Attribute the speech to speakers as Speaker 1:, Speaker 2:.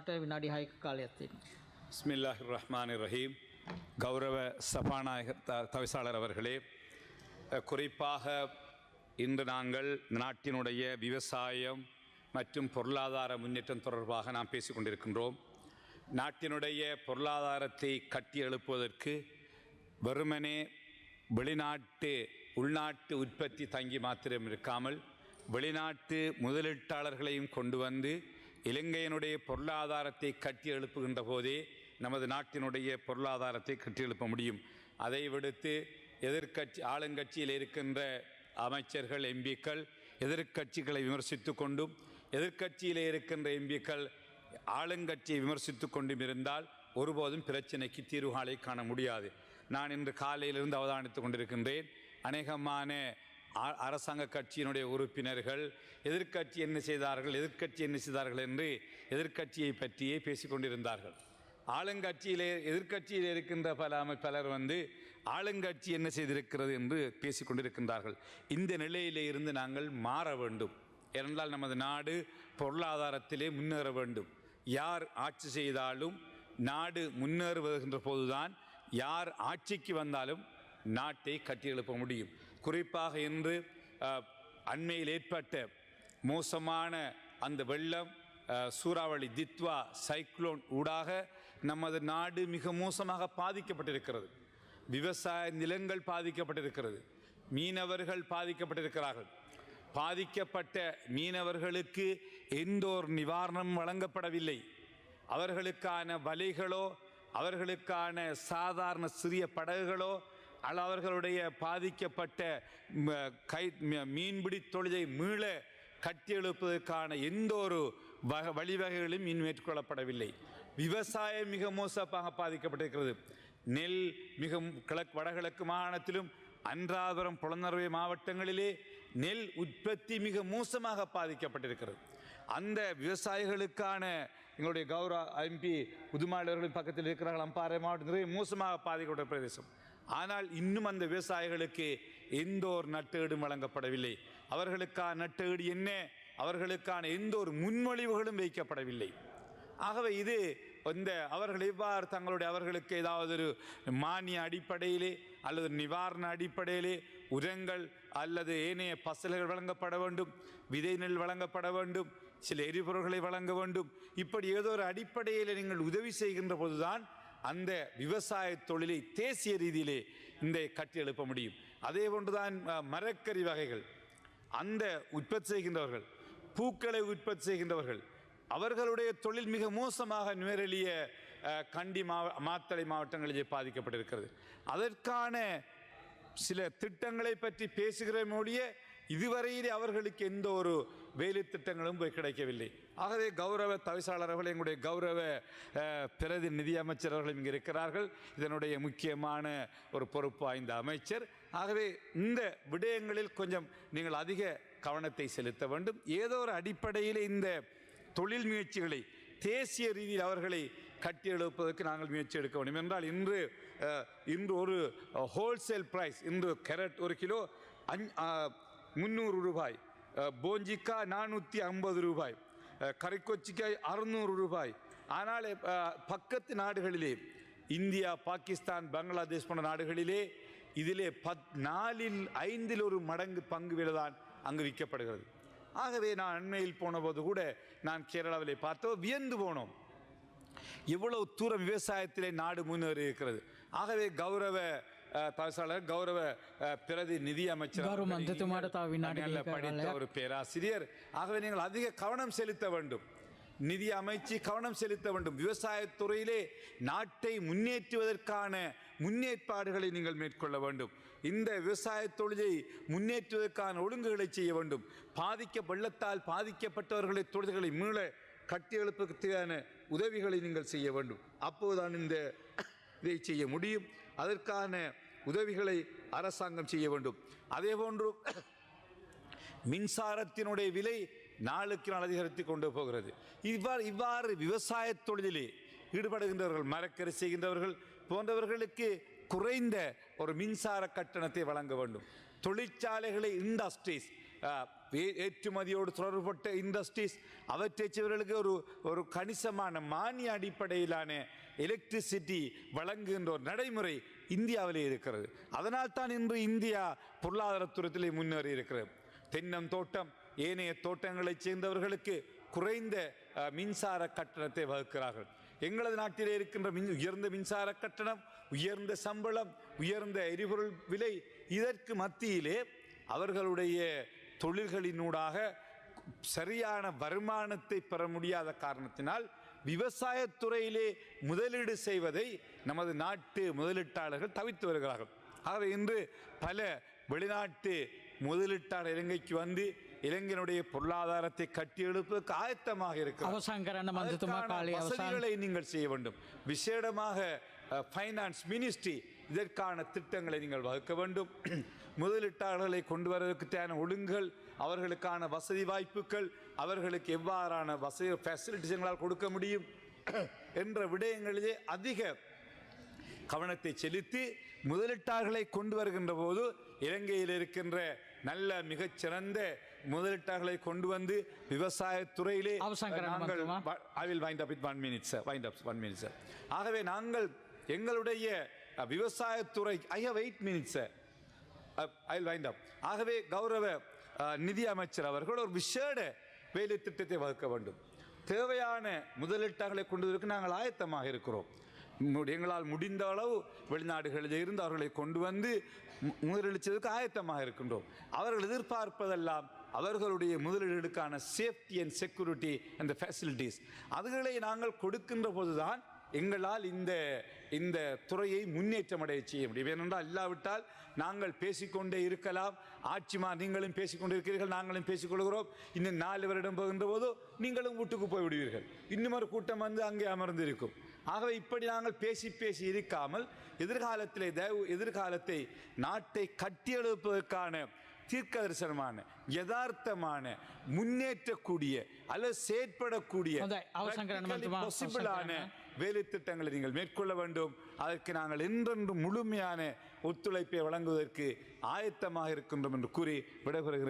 Speaker 1: දේශනාවට විනාඩි 6ක කාලයක් තියෙනවා.
Speaker 2: பிஸ்மில்லாஹிர் ரஹ்மானிர் ரஹீம். கௌரவ சபாநாயகர் தவிசாளர் அவர்களே, குறிப்பாக இன்று நாங்கள் நாட்டினுடைய விவசாயம் மற்றும் பொருளாதார முன்னேற்றம் தொடர்பாக நாம் பேசிக்கொண்டிருக்கின்றோம். நாட்டினுடைய பொருளாதாரத்தை கட்டி எழுப்புவதற்கு வெறுமனே வெளிநாட்டு உள்நாட்டு உற்பத்தி தங்கி மாத்திரம் இருக்காமல் வெளிநாட்டு முதலீட்டாளர்களையும் கொண்டு வந்து இலங்கையினுடைய பொருளாதாரத்தை கட்டி எழுப்புகின்ற போதே நமது நாட்டினுடைய பொருளாதாரத்தை கட்டி எழுப்ப முடியும். அதை விடுத்து ஆளுங்கட்சியில் இருக்கின்ற அமைச்சர்கள் எம்பிக்கள் எதிர்க்கட்சிகளை விமர்சித்து கொண்டும் எதிர்க்கட்சியில் இருக்கின்ற எம்பிக்கள் ஆளுங்கட்சியை விமர்சித்து கொண்டும் இருந்தால் ஒருபோதும் பிரச்சனைக்கு தீர்வுகளை காண முடியாது. நான் இன்று காலையிலிருந்து அவதானித்துக் கொண்டிருக்கின்றேன். அநேகமான அரசாங்க கட்சியினுடைய உறுப்பினர்கள் எதிர்க்கட்சி என்ன செய்தார்கள் என்று எதிர்க்கட்சியை பற்றியே பேசிக்கொண்டிருந்தார்கள். எதிர்க்கட்சியில் இருக்கின்ற பலர் ஆளுங்கட்சி என்ன செய்திருக்கிறது என்று பேசிக்கொண்டிருக்கின்றார்கள். இந்த நிலையிலே இருந்து நாங்கள் மாற வேண்டும். ஏனென்றால் நமது நாடு பொருளாதாரத்திலே முன்னேற வேண்டும். யார் ஆட்சி செய்தாலும் நாடு முன்னேறுகின்ற போதுதான் யார் ஆட்சிக்கு வந்தாலும் நாட்டை கட்டியெழுப்ப முடியும். குறிப்பாக இன்று அண்மையில் ஏற்பட்ட மோசமான அந்த வெள்ளம், சூறாவளி தித்வா சைக்ளோன் ஊடாக நமது நாடு மிக மோசமாக பாதிக்கப்பட்டிருக்கிறது. விவசாய நிலங்கள் பாதிக்கப்பட்டிருக்கிறது. மீனவர்கள் பாதிக்கப்பட்டிருக்கிறார்கள். பாதிக்கப்பட்ட மீனவர்களுக்கு எந்த ஒரு நிவாரணம் வழங்கப்படவில்லை. அவர்களுக்கான வலைகளோ அவர்களுக்கான சாதாரண சிறிய படகுகளோ அவர்களுடைய பாதிக்கப்பட்ட மீன்பிடி தொழிலை மீள கட்டியெழுப்பதற்கான எந்த ஒரு வழிவகைகளும் மேற்கொள்ளப்படவில்லை. விவசாயம் மிக மோசமாக பாதிக்கப்பட்டிருக்கிறது. நெல் மிக வடகிழக்கு மாகாணத்திலும் அன்றாபுரம் புலனறுவை மாவட்டங்களிலே நெல் உற்பத்தி மிக மோசமாக பாதிக்கப்பட்டிருக்கிறது. அந்த விவசாயிகளுக்கான எங்களுடைய கௌரவ எம்பி உதுமாளர்களின் பக்கத்தில் இருக்கிறார்கள். அம்பாறை மாவட்டம் நிறைய மோசமாக பாதிக்கப்பட்ட பிரதேசம். ஆனால் இன்னும் அந்த விவசாயிகளுக்கு எந்த ஒரு நட்டீடும் வழங்கப்படவில்லை. அவர்களுக்கான நட்டீடு என்ன, அவர்களுக்கான எந்த ஒரு முன்மொழிவுகளும் வைக்கப்படவில்லை. ஆகவே இது அவர்கள் எவ்வாறு அவர்களுக்கு ஏதாவது ஒரு மானிய அடிப்படையிலே அல்லது நிவாரண அடிப்படையிலே உரங்கள் அல்லது ஏனைய பசல்கள் வழங்கப்பட வேண்டும், விதை நெல் வழங்கப்பட வேண்டும், சில எரிபொருள்களை வழங்க வேண்டும். இப்படி ஏதோ ஒரு அடிப்படையில் நீங்கள் உதவி செய்கின்ற போதுதான் அந்த விவசாய தொழிலை தேசிய ரீதியிலே கட்டி எழுப்ப முடியும். அதே போன்றுதான் மரக்கறி வகைகள், அந்த உற்பத்தி செய்கின்றவர்கள், பூக்களை உற்பத்தி செய்கின்றவர்கள், அவர்களுடைய தொழில் மிக மோசமாக நுவரெலிய கண்டி மாத்தளை மாவட்டங்களிலே பாதிக்கப்பட்டிருக்கிறது. அதற்கான சில திட்டங்களை பற்றி பேசுகிற மொழிய இதுவரையிலே அவர்களுக்கு எந்த ஒரு வேலை திட்டங்களும் போய் கிடைக்கவில்லை. ஆகவே கௌரவ தவிசாளர்கள், எங்களுடைய கௌரவ பிரதி நிதி அமைச்சர் அவர்கள் இங்கே இருக்கிறார்கள். இதனுடைய முக்கியமான ஒரு பொறுப்பு வாய்ந்த அமைச்சர். ஆகவே இந்த விடயங்களில் கொஞ்சம் நீங்கள் அதிக கவனத்தை செலுத்த வேண்டும். ஏதோ ஒரு அடிப்படையில் இந்த தொழில் முயற்சிகளை தேசிய ரீதியில் அவர்களை கட்டி எழுப்பதற்கு நாங்கள் முயற்சி எடுக்க வேண்டும். என்றால் இன்று ஒரு ஹோல்சேல் பிரைஸ், இன்று கேரட் ஒரு கிலோ 300 ரூபாய், போஞ்சிக்காய் 450 ரூபாய், கரைக்கொச்சிக்காய் 600 ரூபாய். ஆனால் பக்கத்து நாடுகளிலே இந்தியா, பாகிஸ்தான், பங்களாதேஷ் போன்ற நாடுகளிலே இதிலே 4/5 மடங்கு பங்கு விலைதான் அங்கு விற்கப்படுகிறது. ஆகவே நான் அண்மையில் போன போது கூட நான் கேரளாவிலே பார்த்தோம், வியந்து போனோம் எவ்வளவு தூரம் விவசாயத்திலே நாடு முன்னேறி இருக்கிறது. ஆகவே கௌரவ தவிசாளர், கௌரவ பிரதி நிதி அமைச்சர், படித்த ஒரு பேராசிரியர், ஆகவே நீங்கள் அதிக கவனம் செலுத்த வேண்டும். நிதி அமைச்சு கவனம் செலுத்த வேண்டும். விவசாயத்துறையிலே நாட்டை முன்னேற்றுவதற்கான முன்னேற்பாடுகளை நீங்கள் மேற்கொள்ள வேண்டும். இந்த விவசாய தொழிலை முன்னேற்றுவதற்கான ஒழுங்குகளை செய்ய வேண்டும். வெள்ளத்தால் பாதிக்கப்பட்டவர்களை தொழில்களை மீள கட்டியெழுப்பதற்கான உதவிகளை நீங்கள் செய்ய வேண்டும். அப்போதுதான் இதை செய்ய முடியும். அதற்கான உதவிகளை அரசாங்கம் செய்ய வேண்டும். அதே போன்று மின்சாரத்தினுடைய விலை நாளுக்கு நாள் அதிகரித்து கொண்டு போகிறது. இவ்வாறு விவசாய தொழிலிலே ஈடுபடுகின்றவர்கள், மரக்கறி செய்கின்றவர்கள் போன்றவர்களுக்கு குறைந்த ஒரு மின்சார கட்டணத்தை வழங்க வேண்டும். தொழிற்சாலைகளை, இண்டஸ்ட்ரீஸ், ஏற்றுமதியோடு தொடர்பட்ட இண்டஸ்ட்ரீஸ் அவற்றை செய்வர்களுக்கு ஒரு கணிசமான மானிய அடிப்படையிலான எலக்ட்ரிசிட்டி வழங்குகின்ற ஒரு நடைமுறை இந்தியாவிலே இருக்கிறது. அதனால் தான் இன்று இந்தியா பொருளாதாரத்துறையிலே முன்னேறி இருக்கிறது. தென்னம் தோட்டம் ஏனைய தோட்டங்களைச் சேர்ந்தவர்களுக்கு குறைந்த மின்சார கட்டணத்தை வகுக்கிறார்கள். எங்களது நாட்டிலே இருக்கின்ற உயர்ந்த மின்சார கட்டணம், உயர்ந்த சம்பளம், உயர்ந்த எரிபொருள் விலை, இதற்கு மத்தியிலே அவர்களுடைய தொழில்களினூடாக சரியான வருமானத்தை பெற முடியாத காரணத்தினால் விவசாயத்துறையிலே முதலீடு செய்வதை நமது நாட்டு முதலீட்டாளர்கள் தவிர்த்து வருகிறார்கள். ஆகவே இன்று பல வெளிநாட்டு முதலீட்டாளர் இலங்கைக்கு வந்து இலங்கையினுடைய பொருளாதாரத்தை கட்டியெழுப்பதற்கு ஆயத்தமாக இருக்கிறார்கள். வசதிகளை நீங்கள் செய்ய வேண்டும். விசேடமாக ஃபைனான்ஸ் மினிஸ்ட்ரி இதற்கான திட்டங்களை நீங்கள் வகுக்க வேண்டும். முதலீட்டாளர்களை கொண்டு வருவதற்கு தேவையான ஒழுங்குகள், அவர்களுக்கான வசதி வாய்ப்புகள், அவர்களுக்கு எவ்வாறான வசதி ஃபெசிலிட்டிஸ்களால் கொடுக்க முடியும் என்ற விடயங்களிலே அதிக கவனத்தை செலுத்தி முதலீட்டாளர்களை கொண்டு வருகின்ற போது இலங்கையில் இருக்கின்ற நல்ல மிகச்சிறந்த முதலீட்டாளர்களை கொண்டு வந்து விவசாயத்துறையிலே ஆகவே நாங்கள் எங்களுடைய விவசாயத்துறை ஆகவே கௌரவ நிதி அமைச்சர் அவர்கள் ஒரு விசேட வேலை திட்டத்தை வகுக்க வேண்டும். தேவையான முதலீட்டாளர்களை கொண்டு வருவதற்கு நாங்கள் ஆயத்தமாக இருக்கிறோம். எங்களால் முடிந்த அளவு வெளிநாடுகளில் இருந்து அவர்களை கொண்டு வந்து முதலீடுக்கு ஆயத்தமாக இருக்கின்றோம். அவர்கள் எதிர்பார்ப்பதெல்லாம் அவர்களுடைய முதலீடுகளுக்கான safety and security and facilities, அதுகளை நாங்கள் கொடுக்கின்ற போதுதான் எங்களால் இந்த துறையை முன்னேற்றம் அடைய செய்ய முடியும். ஏனென்றால் இல்லாவிட்டால் நாங்கள் பேசிக்கொண்டே இருக்கலாம். ஆட்சிமார் நீங்களும் பேசிக்கொண்டு இருக்கிறீர்கள், நாங்களும் பேசிக்கொள்கிறோம். இன்னும் 4 வருடம் போகின்ற போது நீங்களும் வீட்டுக்கு போய் விடுவீர்கள். இன்னும் ஒரு கூட்டம் வந்து அங்கே அமர்ந்து இருக்கும். ஆகவே இப்படி நாங்கள் பேசி இருக்காமல் எதிர்காலத்தை நாட்டை கட்டியெழுப்பதற்கான தீர்க்க தரிசனமான யதார்த்தமான முன்னேற்றக்கூடிய அல்லது செயற்படக்கூடிய வேலை திட்டங்களை நீங்கள் மேற்கொள்ள வேண்டும். அதற்கு நாங்கள் என்றென்றும் முழுமையான ஒத்துழைப்பை வழங்குவதற்கு ஆயத்தமாக இருக்கின்றோம் என்று கூறி விடைபெறுகிறேன்.